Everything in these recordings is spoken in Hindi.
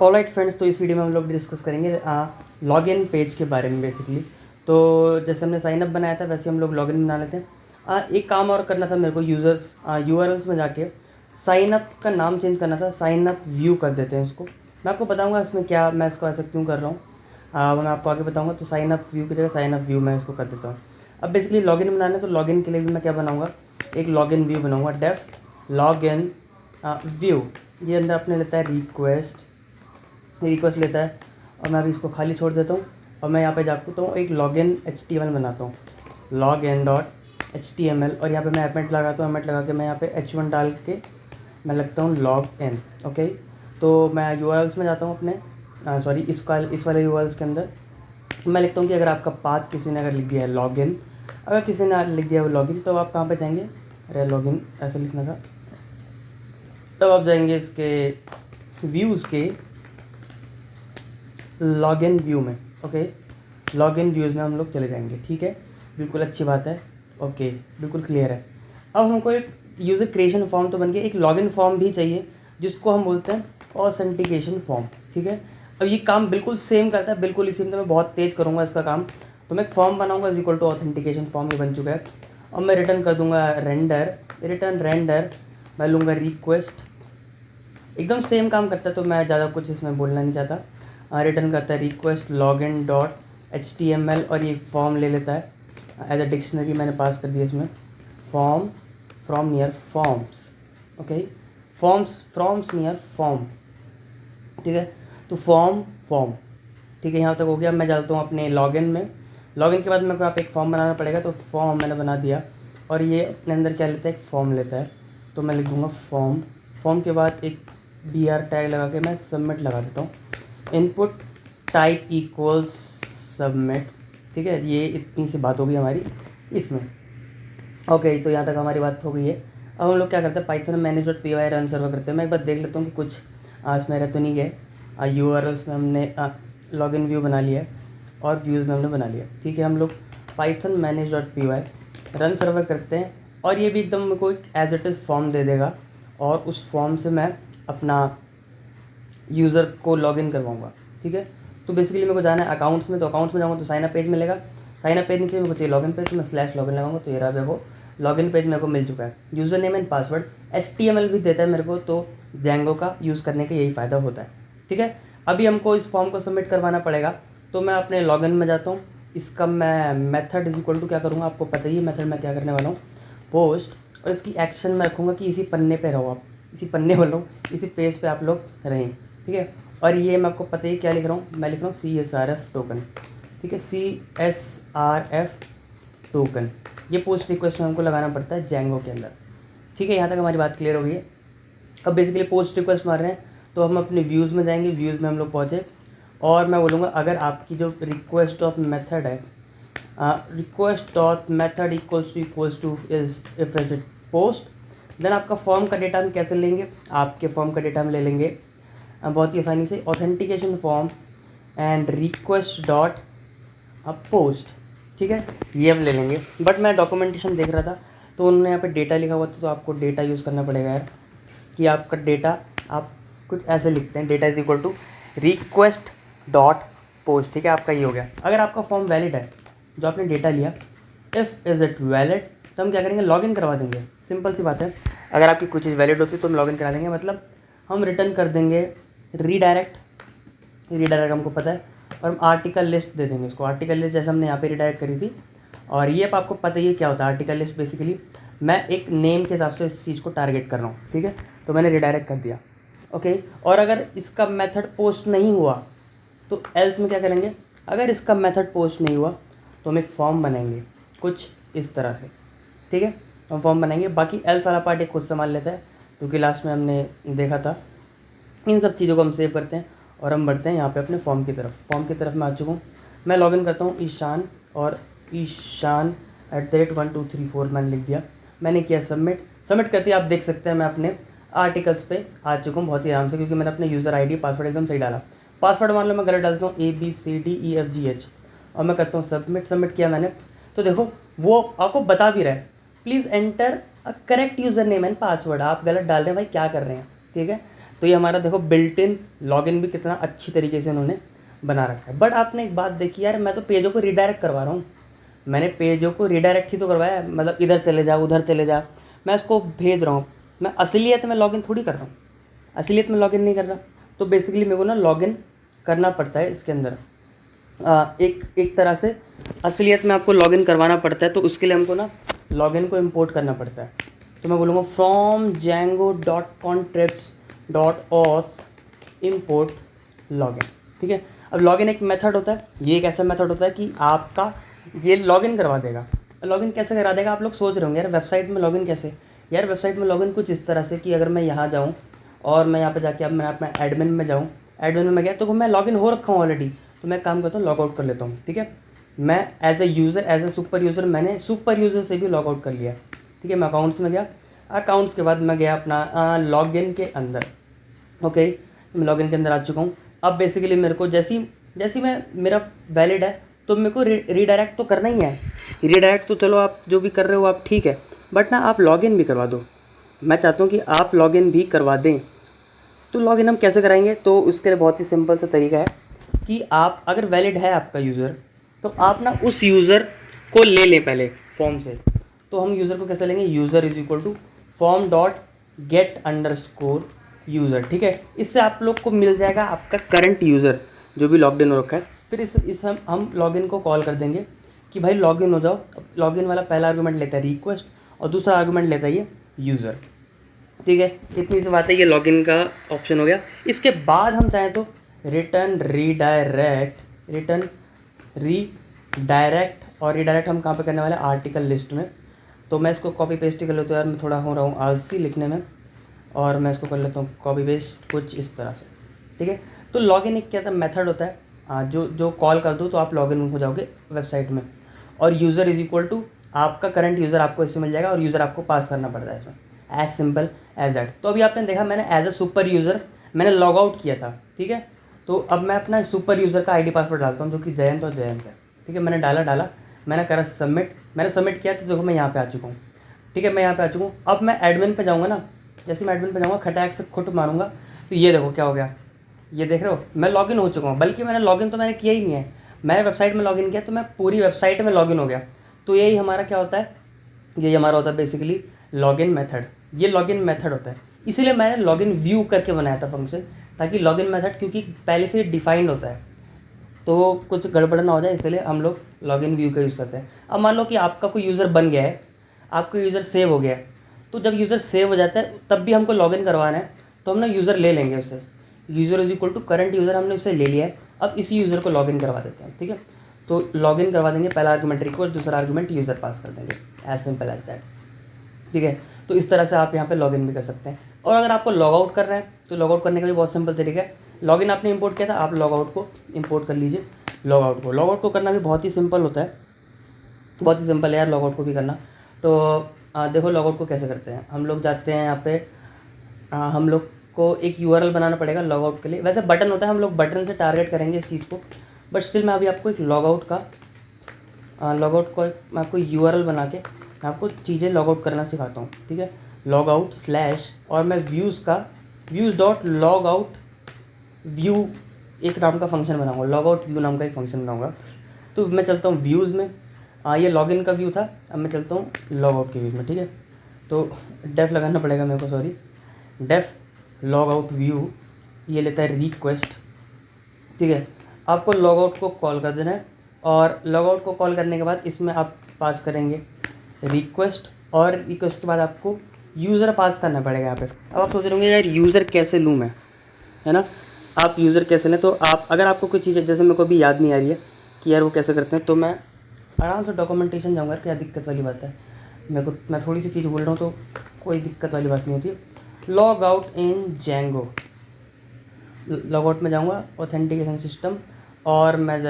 ऑलराइट फ्रेंड्स, तो इस वीडियो में हम लोग डिस्कस करेंगे लॉगिन पेज के बारे में बेसिकली। तो जैसे हमने साइन अप बनाया था वैसे हम लोग लॉगिन बना लेते हैं। एक काम और करना था मेरे को, यूज़र्स यूआरएल्स में जाके साइन अप का नाम चेंज करना था, साइन अप व्यू कर देते हैं इसको। मैं आपको बताऊंगा इसमें क्या, मैं इसको ऐसा क्यों कर रहा हूँ, वो मैं आपको आगे बताऊंगा। तो साइन अप व्यू की जगह साइन अप व्यू मैं इसको कर देता हूँ। अब बेसिकली लॉगिन बनाना है तो लॉगिन के लिए भी मैं क्या बनाऊँगा, एक लॉगिन व्यू बनाऊँगा, डेफ लॉगिन व्यू। ये अंदर अपने लेता है रिक्वेस्ट लेता है, और मैं अभी इसको खाली छोड़ देता हूँ। और मैं यहाँ पे जाता हूँ एक लॉगिन HTML बनाता हूँ, login.html, और यहाँ पे मैं एपमेट लगाता हूँ। एपमेट लगा के मैं यहाँ पे h1 डाल के मैं लगता हूँ लॉग इन। ओके, तो मैं यूआरएल्स में जाता हूँ अपने, सॉरी इस वाले यूआरएल्स के अंदर मैं लिखता हूँ कि अगर आपका पाथ किसी ने अगर लिख दिया है लॉगिन, अगर किसी ने लिख दिया है वो लॉगिन, तो आप कहाँ पे जाएंगे, अरे लॉगिन ऐसे लिखना था, तब आप जाएंगे इसके व्यूज़ के लॉगिन व्यू में। ओके, लॉगिन व्यूज़ में हम लोग चले जाएंगे। ठीक है, बिल्कुल अच्छी बात है। ओके, बिल्कुल क्लियर है। अब हमको एक यूज़र क्रिएशन फॉर्म तो बन गया, एक लॉगिन फॉर्म भी चाहिए जिसको हम बोलते हैं ऑथेंटिकेशन फॉर्म। ठीक है, अब ये काम बिल्कुल सेम करता है, बिल्कुल इसी में मैं बहुत तेज़ करूँगा इसका काम। तो मैं एक फॉर्म बनाऊँगा is equal to authentication form, ये बन चुका है। अब मैं रिटर्न कर दूँगा रेंडर, मैं लूँगा रिक्वेस्ट, एकदम सेम काम करता है, तो मैं ज़्यादा कुछ इसमें बोलना नहीं चाहता। रिटर्न करता है रिक्वेस्ट लॉगिन डॉट HTML, और ये फॉर्म ले लेता है एज अ डिक्शनरी, मैंने पास कर दिया इसमें form from near forms. Okay, firms near form. ठीक है, तो फॉर्म ठीक है, यहाँ तक हो गया। मैं जाता हूँ अपने लॉगिन में। लॉगिन के बाद मेरे को यहाँ पे एक फॉर्म बनाना पड़ेगा, तो फॉर्म मैंने बना दिया, और ये अपने अंदर क्या लेता है, एक फॉर्म लेता है। तो मैं लिख दूँगा फॉर्म के बाद एक BR टैग लगा के मैं सबमिट लगा देता हूँ, इनपुट टाइप इक्वल्स सबमिट। ठीक है, ये इतनी सी बात हो गई हमारी इसमें। ओके, तो यहाँ तक हमारी बात हो गई है। अब हम लोग क्या करते हैं, पाइथन manage.py रन सर्वर करते हैं। मैं एक बार देख लेता हूँ कि कुछ इसमें रह तो नहीं गए। यूआरएल्स में हमने लॉगिन व्यू बना लिया है, और व्यूज़ में हमने बना लिया। ठीक है, हम लोग पाइथन manage.py रन सर्वर करते हैं, और ये भी एकदम मेरे को एक एज इट इज़ फॉर्म दे देगा, और उस फॉर्म से मैं अपना यूज़र को लॉगिन करवाऊँगा। ठीक है, तो बेसिकली मेरे को जाना है अकाउंट्स में, तो अकाउंट्स में जाऊँगा तो साइन अप पेज मिलेगा। साइन अप पेज नीचे मेरे को चाहिए लॉगिन पेज, तो मैं स्लैश लॉगिन लगाऊंगा, तो ये रहा देखो लॉगिन पेज मेरे को मिल चुका है। User name and password HTML भी देता है मेरे को, तो Django का यूज़ करने का यही फ़ायदा होता है। ठीक है, अभी हमको इस फॉर्म को सबमिट करवाना पड़ेगा, तो मैं अपने लॉगिन में जाता हूँ। इसका मैं मेथड इज इक्वल टू क्या करूँगा, आपको पता ही है मेथड मैं क्या करने वाला हूँ, पोस्ट, और इसकी एक्शन मैं रखूँगा कि इसी पन्ने पे रहो आप, इसी पन्ने वालों इसी पेज पे आप लोग रहें। ठीक है, और ये मैं आपको पता ही क्या लिख रहा हूँ, मैं लिख रहा हूँ CSRF टोकन। ठीक है, CSRF टोकन, ये पोस्ट रिक्वेस्ट में हमको लगाना पड़ता है Django के अंदर। ठीक है, यहाँ तक हमारी बात क्लियर हो गई है। अब बेसिकली पोस्ट रिक्वेस्ट मार रहे हैं, तो हम अपने व्यूज़ में जाएंगे, व्यूज़ में हम लोग पहुँचे, और मैं बोलूँगा अगर आपकी जो रिक्वेस्ट ऑफ मेथड है, request dot method equals to is if is it post, then आपका फॉर्म का डेटा हम कैसे लेंगे, आपके फॉर्म का डेटा हम ले लेंगे बहुत ही आसानी से, authentication form and request dot post. ठीक है, ये हम ले लेंगे। बट मैं डॉक्यूमेंटेशन देख रहा था, तो उन्होंने यहाँ पे डेटा लिखा हुआ था, तो आपको डेटा यूज़ करना पड़ेगा यार, कि आपका डेटा आप कुछ ऐसे लिखते हैं, data is equal to request dot post. ठीक है, आपका ये हो गया। अगर आपका फॉर्म वैलिड है, जो आपने डेटा लिया, इफ़ इज़ इट वैलिड, तो हम क्या करेंगे, लॉगिन करवा देंगे। सिंपल सी बात है, अगर आपकी कुछ चीज़ वैलिड होती है तो हम लॉगिन करा देंगे, मतलब हम रिटर्न कर देंगे रीडायरेक्ट हमको पता है, और हम आर्टिकल लिस्ट दे देंगे इसको। आर्टिकल लिस्ट जैसे हमने यहाँ पे रीडायरेक्ट करी थी, और ये आपको पता ही है क्या होता है आर्टिकल लिस्ट। बेसिकली मैं एक नेम के हिसाब से इस चीज़ को टारगेट कर रहा हूँ। ठीक है, तो मैंने रीडायरेक्ट कर दिया। ओके, और अगर इसका मेथड पोस्ट नहीं हुआ तो एल्स में क्या करेंगे, अगर इसका मेथड पोस्ट नहीं हुआ तो हम एक फॉर्म बनाएंगे कुछ इस तरह से। ठीक है, हम फॉर्म बनाएंगे, बाकी एल्स वाला पार्ट एक खुद संभाल लेता है, क्योंकि लास्ट में हमने देखा था। इन सब चीज़ों को हम सेव करते हैं, और हम बढ़ते हैं यहाँ पे अपने फॉर्म की तरफ। फॉर्म की तरफ मैं आ चुका हूँ, मैं लॉगिन करता हूँ ईशान, और ईशान @1 2 3 4 मैंने लिख दिया, मैंने किया सबमिट करते ही आप देख सकते हैं मैं अपने आर्टिकल्स पे आ चुका हूँ बहुत ही आराम से, क्योंकि मैंने अपने यूज़र ID पासवर्ड एकदम सही डाला। पासवर्ड मान लो मैं गलत डालता हूँ ABCDEFGH, और मैं करता हूँ सबमिट किया मैंने। तो देखो वो आपको बता भी रहा है, please enter a correct user name and password, आप गलत डाल रहे हैं भाई, क्या कर रहे हैं। ठीक है, तो ये हमारा देखो बिल्ट इन लॉगिन भी कितना अच्छी तरीके से उन्होंने बना रखा है। बट आपने एक बात देखी यार, मैं तो पेजों को रिडायरेक्ट करवा रहा हूँ, मैंने पेजों को रिडायरेक्ट ही तो करवाया है, मतलब इधर चले जा उधर चले जा, मैं इसको भेज रहा हूँ। मैं असलियत में लॉगिन थोड़ी कर रहा हूँ, असलियत में लॉगिन नहीं कर रहा। तो बेसिकली मेरे को ना लॉगिन करना पड़ता है इसके अंदर, एक तरह से असलियत में आपको लॉगिन करवाना पड़ता है। तो उसके लिए हमको ना लॉगिन को इंपोर्ट करना पड़ता है। तो मैं बोलूँगा फ्रॉम django.contrips.auth import login, ठीक है। अब लॉगिन एक मेथड होता है, ये एक ऐसा मेथड होता है कि आपका ये लॉगिन करवा देगा। लॉगिन कैसे करा देगा, आप लोग सोच रहे होंगे यार वेबसाइट में लॉगिन कैसे। यार वेबसाइट में लॉगिन कुछ इस तरह से कि अगर मैं यहाँ जाऊँ और मैं यहाँ पे जाके अब मैं अपना एडमिन में जाऊँ, एडमिन में गया तो मैं लॉगिन हो रखा हूँ ऑलरेडी, तो मैं काम करता हूँ लॉग आउट कर लेता हूँ, ठीक है। मैं as a user, as a super user, मैंने सुपर यूज़र से भी लॉग आउट कर लिया, ठीक है। मैं अकाउंट्स में गया, अकाउंट्स के बाद मैं गया अपना लॉगिन के अंदर, ओके। मैं लॉगिन के अंदर आ चुका हूँ। अब बेसिकली मेरे को जैसी मैं मेरा वैलिड है तो मेरे को रीडायरेक्ट तो करना ही है। रीडायरेक्ट तो चलो आप जो भी कर रहे हो आप ठीक है, बट ना आप लॉगिन भी करवा दो। मैं चाहता हूँ कि आप लॉगिन भी करवा दें। तो लॉगिन हम कैसे कराएंगे, तो उसके लिए बहुत ही सिंपल सा तरीका है कि आप अगर वैलिड है आपका यूज़र, तो आप ना उस यूज़र को ले लें पहले फॉर्म से। तो हम यूज़र को कैसे लेंगे, user is equal to form dot get underscore user, ठीक है। इससे आप लोग को मिल जाएगा आपका करंट यूज़र जो भी लॉग इन हो रखा है। फिर इस हम लॉगिन को कॉल कर देंगे कि भाई लॉगिन हो जाओ। लॉगिन वाला पहला आर्गूमेंट लेता है रिक्वेस्ट और दूसरा आर्गूमेंट लेता है ये यूज़र, ठीक है। इतनी सी बात है, ये लॉगिन का ऑप्शन हो गया। इसके बाद हम चाहें तो रिटर्न रीडायरेक्ट और रीडायरेक्ट हम कहाँ पे करने वाले हैं, आर्टिकल लिस्ट में। तो मैं इसको कॉपी पेस्ट ही कर लेता हूँ यार, मैं थोड़ा हो रहा हूँ आलसी लिखने में, और मैं इसको कर लेता हूँ कॉपी पेस्ट कुछ इस तरह से, ठीक है। तो लॉगिन एक क्या था मेथड होता है, जो कॉल कर दो तो आप लॉगिन हो जाओगे वेबसाइट में। और यूज़र इज इक्वल टू आपका करंट यूज़र आपको इससे मिल जाएगा, और यूज़र आपको पास करना पड़ता है इसमें, एज सिंपल एज दैट। तो अभी आपने देखा मैंने एज अ सुपर यूज़र मैंने लॉग आउट किया था, ठीक है। तो अब मैं अपना सुपर यूज़र का आईडी पासवर्ड डालता हूँ जो कि जयंत और जयंत है, ठीक है। मैंने डाला मैंने करा सबमिट, मैंने सबमिट किया तो देखो मैं यहाँ पे आ चुका हूँ, ठीक है। मैं यहाँ पे आ चुका हूँ। अब मैं एडमिन पे जाऊँगा ना, जैसे मैं एडमिन पे जाऊँगा खटाक से खुट मारूंगा तो ये देखो क्या हो गया, ये देख रहे हो मैं लॉगिन हो चुका हूँ। बल्कि मैंने लॉगिन तो मैंने किया ही नहीं है, मैंने वेबसाइट में लॉगिन किया तो मैं पूरी वेबसाइट में लॉगिन हो गया। तो यही हमारा क्या होता है, यही हमारा होता है बेसिकली लॉगिन मेथड। ये लॉगिन मेथड होता है, इसीलिए मैंने लॉगिन व्यू करके बनाया था फंक्शन, ताकि लॉगिन मेथड क्योंकि पहले से डिफाइंड होता है तो कुछ गड़बड़ ना हो जाए, इसलिए हम लोग लॉगिन व्यू का यूज़ करते हैं। अब मान लो कि आपका कोई यूज़र बन गया है, आपका यूज़र सेव हो गया है, तो जब यूज़र सेव हो जाता है तब भी हमको लॉगिन करवाना है, तो हम ना यूज़र ले लेंगे उससे। User is equal to current user हमने उससे ले लिया है, अब इसी यूज़र को लॉगिन करवा देते हैं, ठीक है। तो लॉगिन करवा देंगे, पहला आर्गूमेंट रिक्वेस्ट, दूसरा आर्गूमेंट यूज़र पास कर देंगे, एज सिंपल एज दैट, ठीक है। तो इस तरह से आप यहाँ पे लॉगिन भी कर सकते हैं। और अगर आपको लॉग आउट करना है तो लॉग आउट करने का भी बहुत सिंपल तरीका है। लॉगिन आपने इंपोर्ट किया था, आप लॉग आउट को इंपोर्ट कर लीजिए। लॉग आउट को करना भी बहुत ही सिंपल होता है, बहुत ही सिंपल है यार लॉग आउट को भी करना। तो देखो लॉग आउट को कैसे करते हैं, हम लोग जाते हैं यहाँ पे, हम लोग को एक यूआरएल बनाना पड़ेगा लॉग आउट के लिए। वैसे बटन होता है, हम लोग बटन से टारगेट करेंगे इस चीज़ को, बट स्टिल मैं अभी आपको एक लॉग आउट को मैं आपको यूआरएल बना के मैं आपको चीज़ें लॉग आउट करना सिखाता हूँ, ठीक है। लॉग आउट स्लैश और मैं views dot log out view एक नाम का फंक्शन बनाऊँगा, लॉग आउट व्यू नाम का एक फंक्शन बनाऊँगा। तो मैं चलता हूँ व्यूज़ में, ये लॉगिन का व्यू था, अब मैं चलता हूँ लॉग आउट के व्यू में, ठीक है। तो डेफ लगाना पड़ेगा मेरे को, sorry, def log out view, ये लेता है रिक्वेस्ट, ठीक है। आपको लॉग आउट को कॉल कर देना है, और लॉग आउट को कॉल करने के बाद इसमें आप पास करेंगे रिक्वेस्ट, और रिक्वेस्ट के बाद आपको यूज़र पास करना पड़ेगा यहाँ पे। अब आप सोच रहे होंगे यार यूज़र कैसे लूँ मैं, है ना, आप यूज़र कैसे लें। तो आप अगर आपको कोई चीज़ जैसे मेरे को अभी याद नहीं आ रही है कि यार वो कैसे करते हैं, तो मैं आराम से डॉक्यूमेंटेशन जाऊँगा, क्या दिक्कत वाली बात है, मैं थोड़ी सी चीज़ बोल रहा हूँ तो कोई दिक्कत वाली बात नहीं होती। Log out in Django, log out में जाऊँगा ऑथेंटिकेशन सिस्टम, और मैं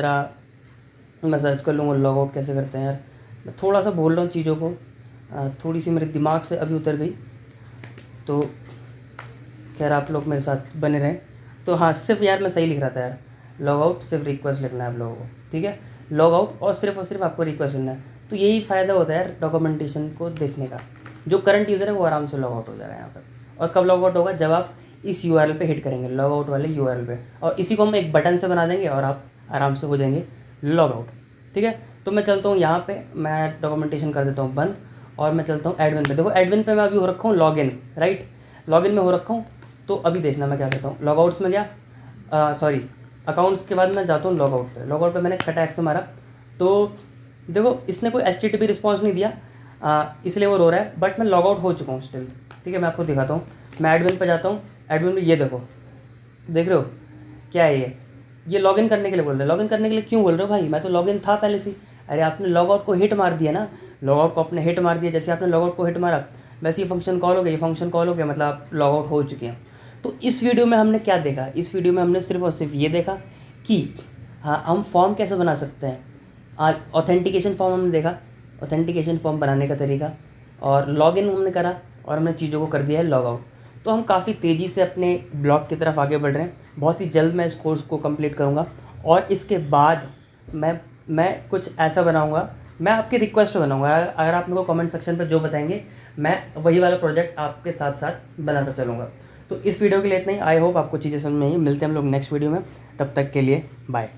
सर्च कर लूँगा लॉग आउट कैसे करते हैं। यार मैं थोड़ा सा बोल रहा हूँ चीज़ों को, थोड़ी सी मेरे दिमाग से अभी उतर गई, तो खैर आप लोग मेरे साथ बने रहें। तो हाँ, सिर्फ यार मैं सही लिख रहा था यार, लॉग आउट सिर्फ रिक्वेस्ट लिखना है आप लोगों को, ठीक है। लॉग आउट और सिर्फ आपको रिक्वेस्ट लिखना है। तो यही फ़ायदा होता है यार डॉक्यूमेंटेशन को देखने का, जो करंट यूज़र है वो आराम से लॉग आउट हो जाएगा यहाँ पर। और कब लॉग आउट होगा, जब आप इस URL पे हिट करेंगे, लॉग आउट वाले URL पे, और इसी को हम एक बटन से बना देंगे और आप आराम से हो जाएंगे लॉग आउट। ठीक है, तो मैं चलता हूँ यहाँ पे, मैं डॉक्यूमेंटेशन कर देता हूँ बंद और मैं चलता हूँ एडमिन पे। देखो एडमिन पे मैं अभी हो रखा हूँ लॉगिन, राइट, लॉगिन में हो रखा हूँ। तो अभी देखना मैं क्या करता हूँ, लॉग आउट्स में गया, सॉरी अकाउंट्स के बाद मैं जाता हूँ लॉग आउट पे। लॉग आउट पे मैंने कट एक्स मारा, तो देखो इसने कोई HTTP रिस्पॉन्स नहीं दिया, इसलिए वो रो रहा है, बट मैं लॉग आउट हो चुका हूँ स्टिल। ठीक है, मैं आपको दिखाता हूँ, मैं एडमिन पे जाता हूँ। एडमिन में ये देखो, देख रहे हो क्या है ये लॉगिन करने के लिए बोल रहे हैं। लॉगिन करने के लिए क्यों बोल रहे हो भाई, मैं तो लॉगिन था पहले से। अरे आपने लॉग आउट को हिट मार दिया ना, लॉग आउट को आपने हिट मार दिया, जैसे आपने लॉग आउट को हिट मारा वैसे ये फंक्शन कॉल हो गया, ये फंक्शन कॉल हो गया, मतलब आप लॉग आउट हो चुके हैं। तो इस वीडियो में हमने क्या देखा, इस वीडियो में हमने सिर्फ और सिर्फ ये देखा कि हाँ हम फॉर्म कैसे बना सकते हैं। ऑथेंटिकेशन फॉर्म हमने देखा, ऑथेंटिकेशन फॉर्म बनाने का तरीका, और लॉगिन हमने करा और हमने चीज़ों को कर दिया है लॉग आउट। तो हम काफ़ी तेज़ी से अपने ब्लॉग की तरफ आगे बढ़ रहे हैं। बहुत ही जल्द मैं इस कोर्स को कंप्लीट करूँगा और इसके बाद मैं कुछ ऐसा बनाऊँगा, मैं आपकी रिक्वेस्ट पे बनाऊँगा। अगर आप मेरे को कमेंट सेक्शन पे जो बताएंगे मैं वही वाला प्रोजेक्ट आपके साथ साथ बनाता चलूँगा। तो इस वीडियो के लिए इतना ही। आई होप आपको चीज़ें समझ में आई। मिलते हैं हम लोग नेक्स्ट वीडियो में, तब तक के लिए बाय।